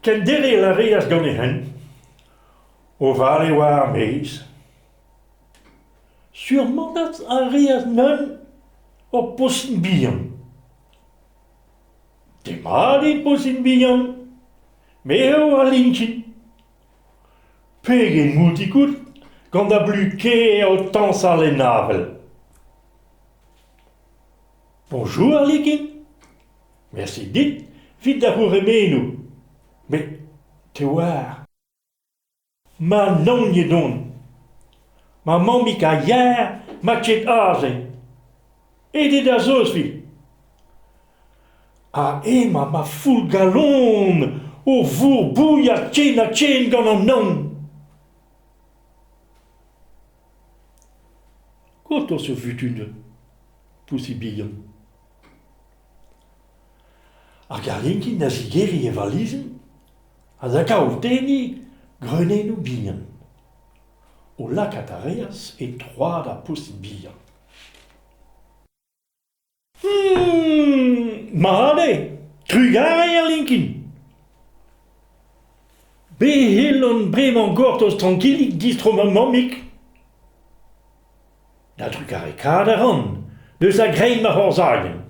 Ken derre la reas gant hen, o vale war meis. Sûrement dat a reas nan o posten bihan. De ma dit posten bihan, me eo a linkin. Pegen multikout, gant a blu ke o tans a le navel. Bonjour linkin. Merci dit, vite da ur remenou. Mais, te war. Ma non je don. Ma mammi ka jaar, ma tjet aze. E dit da zos vi. A ema ma full galon, o vour bouya tjen gant an non. Koto se futune, poussi bihan. A galinkin da zigeri e valizen, a da kaouteni grenenou bihan. O lakat a reas e troad a poussi bihan. Made, trugare a linkin. Be helon bremañ gortoz tranquillik distro ma mammik. Da trugare kad a ran, deus a grein ma hor zagen.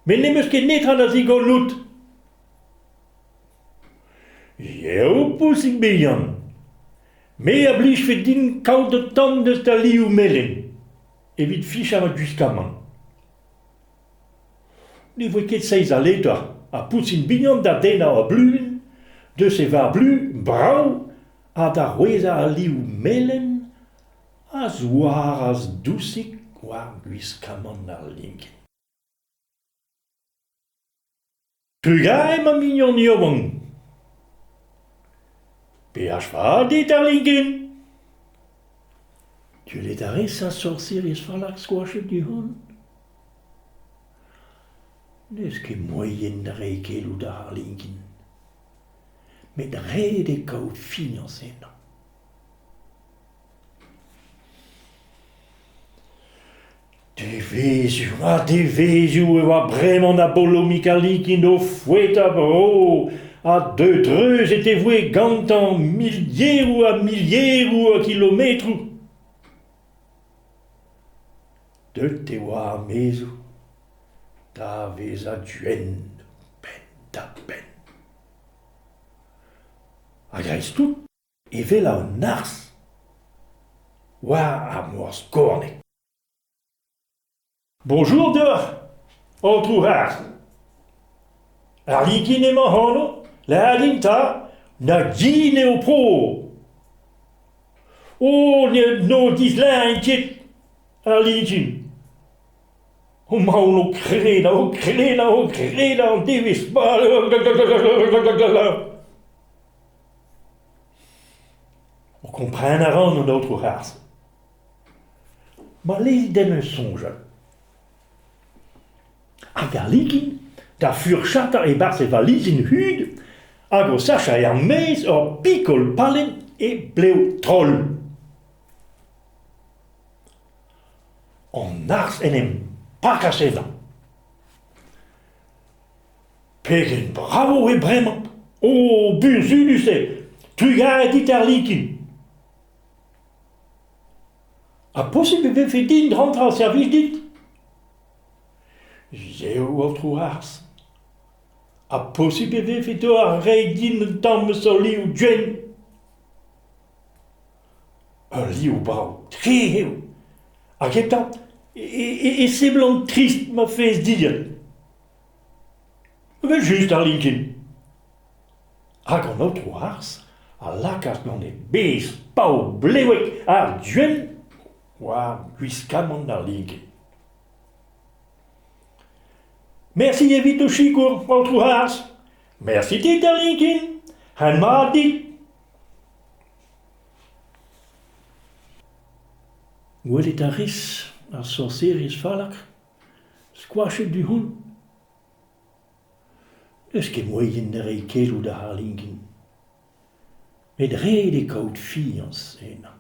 Men nemeus ket netra da zigo lout. Yeo poussik bihan. Me a blij fet din kaout de tamm deus da liou melen. Evit ficha ma guskaman. Ne voe ket seiz a leta a poussin bihan da dena a bluen, deus e var blu, brau, a da roueza a liou melen, a zouar az dousik war guskaman ar linkin. Trugae ma mignon yovon. Pe a chva dit ar linkin. Tu let a res a sorceris falak squashet du hon. Neus ket moyen da reikelou da ar linkin. Met red e kaout finans ennan. Devezioù e oa bremañ a bolomik ar linkin o fouet a bro, a deutreuz e te voe gantan milierou a kilometrou. Deut te oa ar mezou, da vez a duen pen da pen. A greiz tout, e vel a un ars, war a moaz kornek. Bonjour dehors, o trouhar. Ar linkin emañ hano, la din ta, na gine o pro. O, no dizlañ ket ar linkin. O maon o kreda, an devis. O kompren a ran o trouhar. Ma lez den eus sonjal. Hag ar linkin, da furchata e barz e valizin hud, hag o sacha e ar meiz ur pikol palen e bleu troll. An ars en em pakasedan. Pegen bravo e bremañ. O, burzulus e, trugare dit ar linkin. A posib e vefe din rentra al servis dit? Yeo o trouhars. A posib e vefe to ar rei din un tamm so liou duen. Un liou brau, tre eo. Hag etan, e seblant trist ma fez dir. Vel just ar linkin. Hag an o trouhars, a lakas gant e bez pao blewek ar duen, war guiskaman ar linkin. Merci evit o chikour, o trouhars. Merci dit ar linkin. Han ma dit. Gwelet a ris ar sorceris falak, squashet du hon. Eus ket moyen da reikelou da ar linkin. Met red e kaout fians ennan.